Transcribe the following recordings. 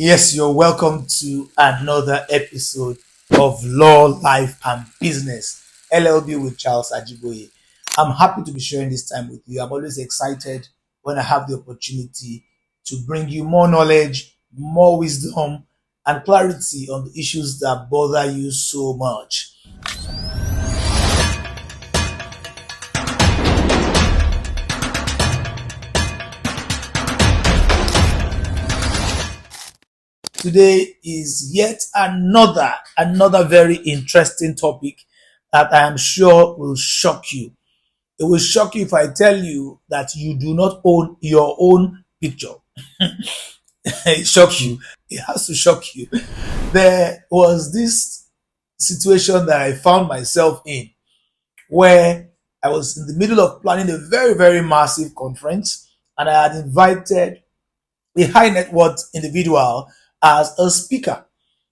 Yes, you're welcome to another episode of Law, Life, and Business LLB with Charles Ajiboye. I'm happy to be sharing this time with you. I'm always excited when I have the opportunity to bring you more knowledge, more wisdom, and clarity on the issues that bother you so much. Today is yet another very interesting topic that I am sure will shock you. It will shock you if I tell you that you do not own your own picture. It shocks you. It has to shock you. There was this situation that I found myself in where I was in the middle of planning a very massive conference, and I had invited a high net worth individual as a speaker.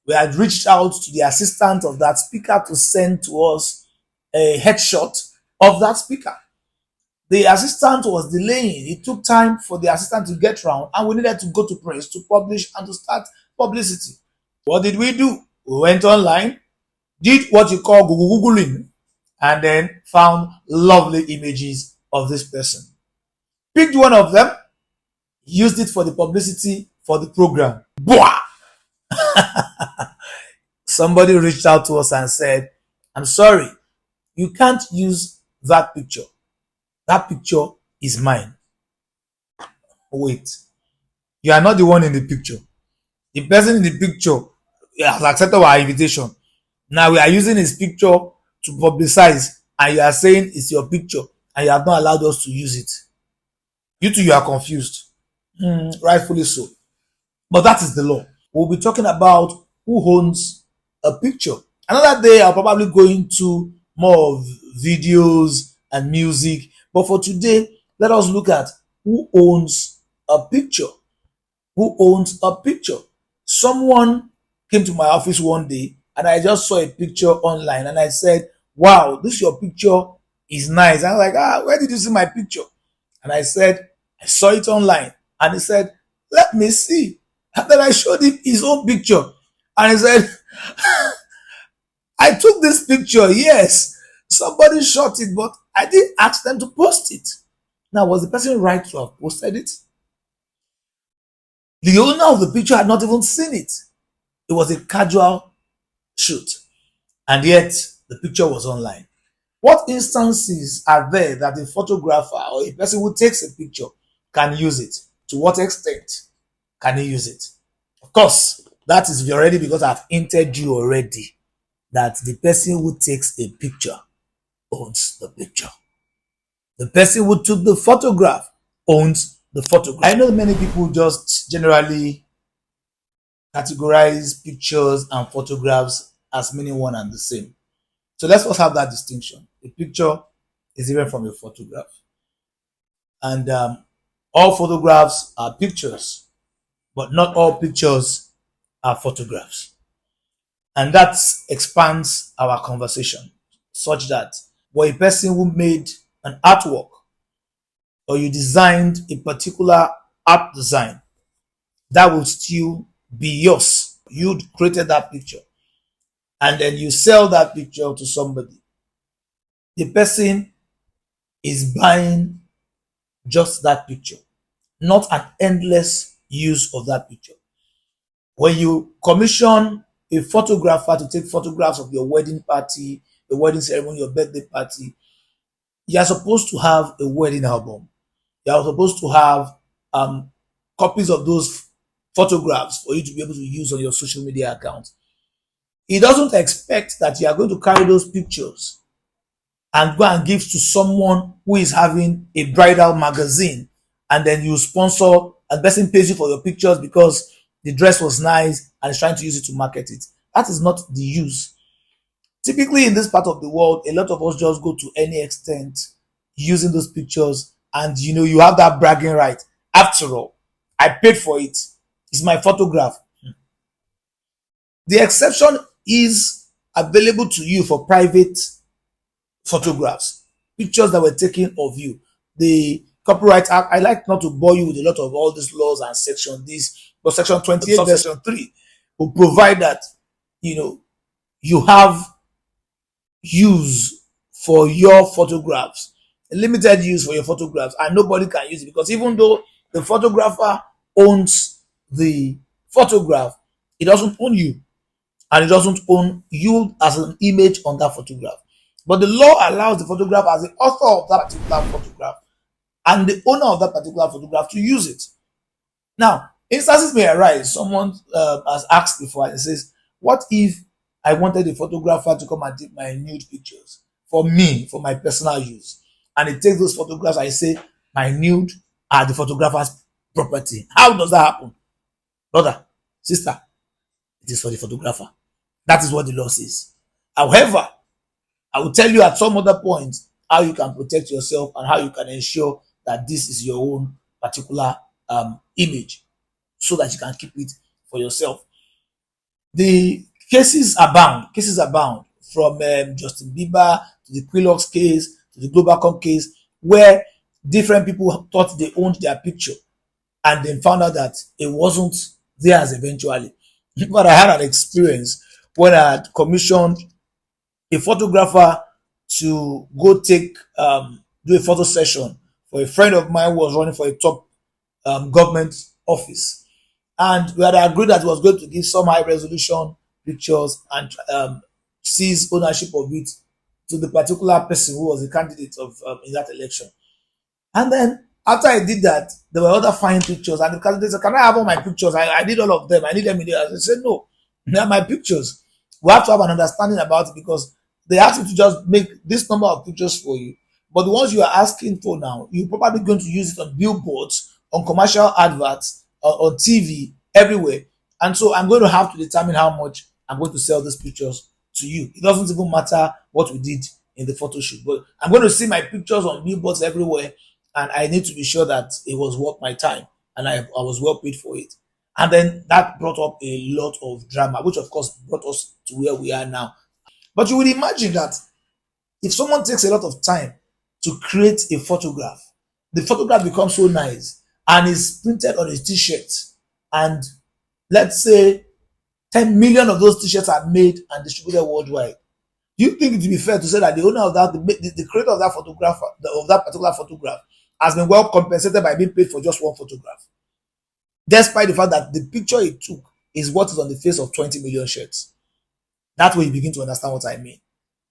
We had reached out to the assistant of that speaker to send to us a headshot of that speaker. The assistant was delaying. It took time for the assistant to get round, and we needed to go to press to publish and to start publicity. What did we do? We went online, did what you call Googling, and then found lovely images of this person. Picked one of them, used it for the publicity for the program. Boah! Somebody reached out to us and said, I'm sorry, you can't use that picture. That picture is mine. Wait, you are not the one in the picture. The person in the picture has accepted our invitation. Now we are using his picture to publicize, and you are saying it's your picture and you have not allowed us to use it. You two, you are confused. Rightfully so. But that is the law. We'll be talking about who owns a picture. Another day, I'll probably go into more of videos and music. But for today, let us look at who owns a picture. Who owns a picture? Someone came to my office one day and I just saw a picture online and I said, wow, this your picture is nice. I was like, where did you see my picture? And I said, I saw it online. And he said, let me see. And then I showed him his own picture. And he said, I took this picture, yes. Somebody shot it, but I didn't ask them to post it. Now, was the person right to have posted it? The owner of the picture had not even seen it. It was a casual shoot. And yet, the picture was online. What instances are there that a photographer or a person who takes a picture can use it? To what extent can he use it? Of course, that is already because I've hinted you already that the person who takes a picture owns the picture. The person who took the photograph owns the photograph. I know many people just generally categorize pictures and photographs as meaning one and the same. So let's first have that distinction. A picture is different from a photograph. And all photographs are pictures, but not all pictures are photographs. And that expands our conversation such that for a person who made an artwork or you designed a particular art design, that will still be yours. You created that picture and then you sell that picture to somebody. The person is buying just that picture, not an endless use of that picture. When you commission a photographer to take photographs of your wedding party, your wedding ceremony, your birthday party, you are supposed to have a wedding album. You are supposed to have copies of those photographs for you to be able to use on your social media account. He doesn't expect that you are going to carry those pictures and go and give to someone who is having a bridal magazine and then you sponsor and the person pays you for your pictures because the dress was nice and is trying to use it to market it. That is not the use. Typically in this part of the world, a lot of us just go to any extent using those pictures and you have that bragging right. After all, I paid for it. It's my photograph. The exception is available to you for private photographs, pictures that were taken of you. The Copyright Act, I like not to bore you with a lot of all these laws and sections, this but Section 28, subsection 3 will provide that, you have use for your photographs, limited use for your photographs, and nobody can use it, because even though the photographer owns the photograph, it doesn't own you, and it doesn't own you as an image on that photograph. But the law allows the photograph as the author of that particular photograph and the owner of that particular photograph to use it. Now, instances may arise. Someone has asked before and says, what if I wanted a photographer to come and take my nude pictures for me, for my personal use? And he takes those photographs and say, my nude are the photographer's property. How does that happen? Brother, sister, it is for the photographer. That is what the law says. However, I will tell you at some other point how you can protect yourself and how you can ensure that this is your own particular image, so that you can keep it for yourself. The cases abound. Cases abound, from Justin Bieber to the Quillox case to the Globalcom case, where different people thought they owned their picture and then found out that it wasn't theirs eventually. But I had an experience when I had commissioned a photographer to go do a photo session for a friend of mine who was running for a top government office, and we had agreed that he was going to give some high resolution pictures and seize ownership of it to the particular person who was the candidate of in that election. And then after I did that, there were other fine pictures, and the candidate said, "Can I have all my pictures? I need all of them. I need them in there." I said, "No, they are my pictures. We have to have an understanding about it, because they asked you to just make this number of pictures for you. But the ones you are asking for now, you're probably going to use it on billboards, on commercial adverts, on TV, everywhere. And so I'm going to have to determine how much I'm going to sell these pictures to you. It doesn't even matter what we did in the photo shoot, but I'm going to see my pictures on billboards everywhere, and I need to be sure that it was worth my time and I was well paid for it." And then that brought up a lot of drama, which of course brought us to where we are now. But you would imagine that if someone takes a lot of time to create a photograph, the photograph becomes so nice and is printed on a t-shirt, and let's say 10 million of those t-shirts are made and distributed worldwide. Do you think it would be fair to say that the owner of that, the creator of that photograph, of that particular photograph, has been well compensated by being paid for just one photograph, despite the fact that the picture he took is what is on the face of 20 million shirts? That's where you begin to understand what I mean,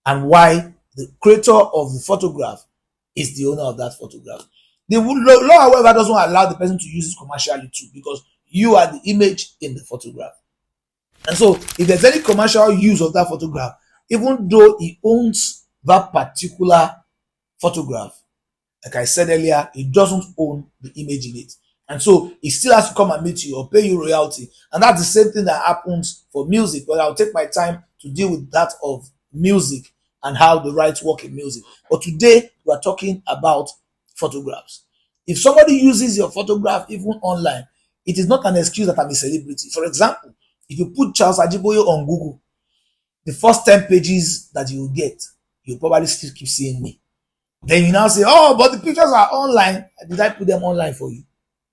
and why the creator of the photograph is the owner of that photograph. The law, however, doesn't allow the person to use it commercially too, because you are the image in the photograph. And so if there's any commercial use of that photograph, even though he owns that particular photograph, like I said earlier, he doesn't own the image in it. And so he still has to come and meet you or pay you royalty. And that's the same thing that happens for music. But I'll take my time to deal with that of music and how the rights work in music. But today we are talking about photographs. If somebody uses your photograph even online, it is not an excuse that I'm a celebrity. For example, if you put Charles Ajiboye on Google, the first 10 pages that you will get, you'll probably still keep seeing me. Then you now say, "Oh, but the pictures are online." Did I put them online for you?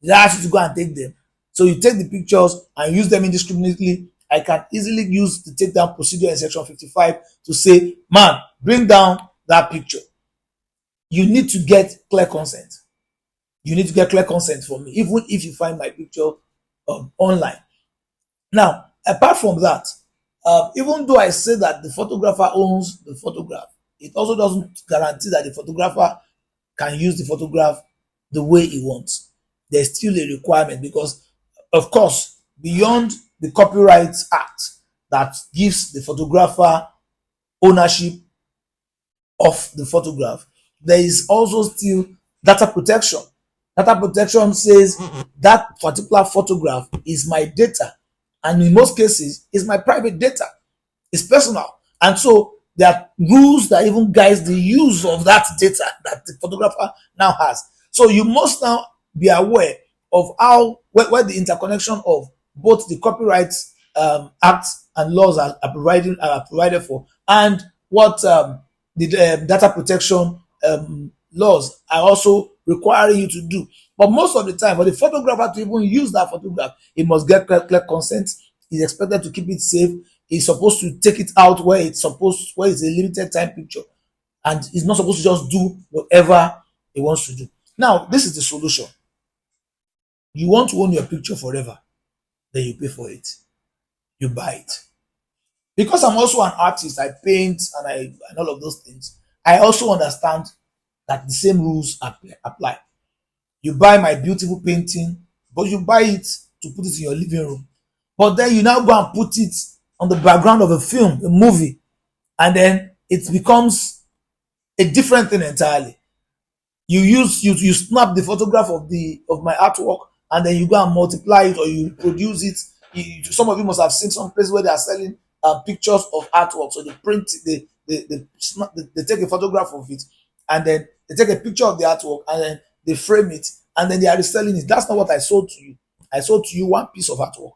Did I ask you to go and take them? So you take the pictures and use them indiscriminately. I can easily use the takedown procedure in section 55 to say, "Man, bring down that picture." You need to get clear consent. You need to get clear consent from me, even if you find my picture online. Now, apart from that, even though I say that the photographer owns the photograph, it also doesn't guarantee that the photographer can use the photograph the way he wants. There's still a requirement, because, of course, beyond the Copyright Act that gives the photographer ownership of the photograph, there is also still data protection. Data protection says that particular photograph is my data, and in most cases, is my private data. It's personal, and so there are rules that even guides the use of that data that the photographer now has. So you must now be aware of how where the interconnection of both the Copyright Act and laws are provided for, and what the data protection laws are also requiring you to do. But most of the time, for the photographer to even use that photograph, he must get clear consent. He's expected to keep it safe. He's supposed to take it out where it's a limited time picture, and he's not supposed to just do whatever he wants to do. Now, this is the solution. You want to own your picture forever, then you pay for it. You buy it. Because I'm also an artist, I paint and all of those things. I also understand that the same rules apply. You buy my beautiful painting, but you buy it to put it in your living room. But then you now go and put it on the background of a film, a movie, and then it becomes a different thing entirely. You snap the photograph of my artwork, and then you go and multiply it, or you produce it. Some of you must have seen some place where they are selling pictures of artwork. So they print it, they take a photograph of it, and then they take a picture of the artwork, and then they frame it, and then they are reselling it. That's not what I sold to you. I sold to you one piece of artwork.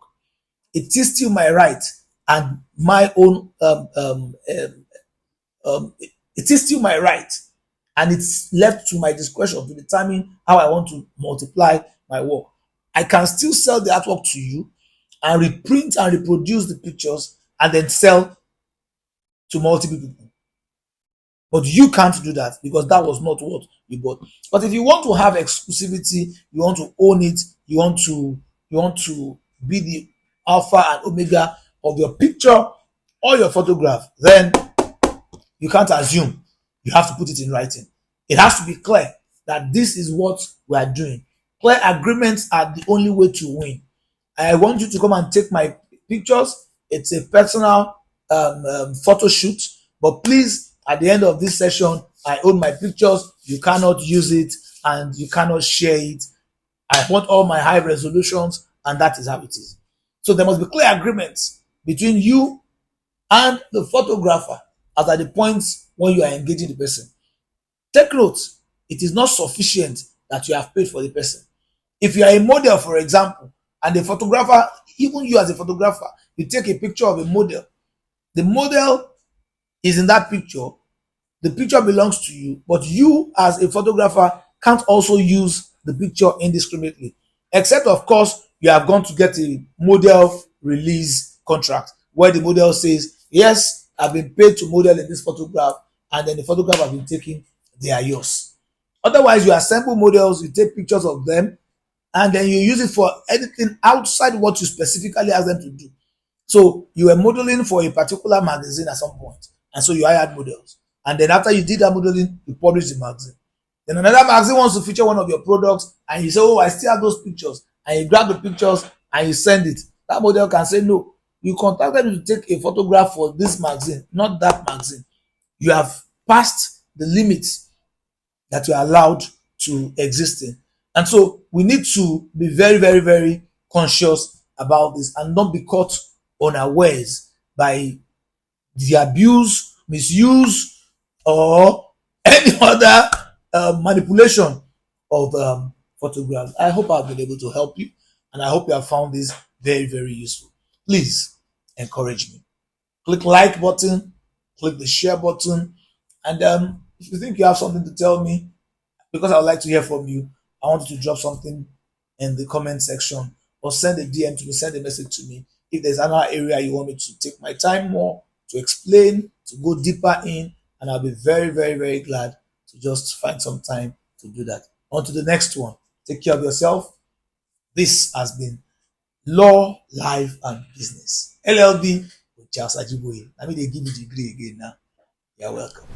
It is still my right and my own. It is still my right, and it's left to my discretion to determine how I want to multiply my work. I can still sell the artwork to you and reprint and reproduce the pictures and then sell to multiple people. But you can't do that because that was not what you bought. But if you want to have exclusivity, you want to own it, you want to be the alpha and omega of your picture or your photograph, then you can't assume. You have to put it in writing. It has to be clear that this is what we are doing. Clear agreements are the only way to win. I want you to come and take my pictures. It's a personal photo shoot, but please, at the end of this session, I own my pictures. You cannot use it and you cannot share it. I want all my high resolutions, and that is how it is. So there must be clear agreements between you and the photographer as at the points when you are engaging the person. Take note, it is not sufficient that you have paid for the person. If you are a model, for example, and the photographer, even you as a photographer, you take a picture of a model, the model is in that picture, the picture belongs to you, but you as a photographer can't also use the picture indiscriminately, except of course you have gone to get a model release contract where the model says, yes, I've been paid to model in this photograph, and then the photograph have been taken, they are yours. Otherwise, you assemble models, you take pictures of them, and then you use it for anything outside what you specifically asked them to do. So you were modeling for a particular magazine at some point, and so you hired models. And then after you did that modeling, you publish the magazine. Then another magazine wants to feature one of your products, and you say, oh, I still have those pictures. And you grab the pictures and you send it. That model can say, no, you contacted me to take a photograph for this magazine, not that magazine. You have passed the limits that you're allowed to exist in. And so we need to be very, very, very conscious about this and not be caught unawares by the abuse, misuse, or any other manipulation of photographs. I hope I've been able to help you, and I hope you have found this very, very useful. Please encourage me. Click like button, click the share button, and if you think you have something to tell me, because I would like to hear from you, I want you to drop something in the comment section or send a DM to me, send a message to me. If there's another area you want me to take my time more to explain, to go deeper in, and I'll be very, very, very glad to just find some time to do that. On to the next one. Take care of yourself. This has been Law, Life, and Business. LLB with Charles Ajiboye. Let me give you the degree again now. You're welcome.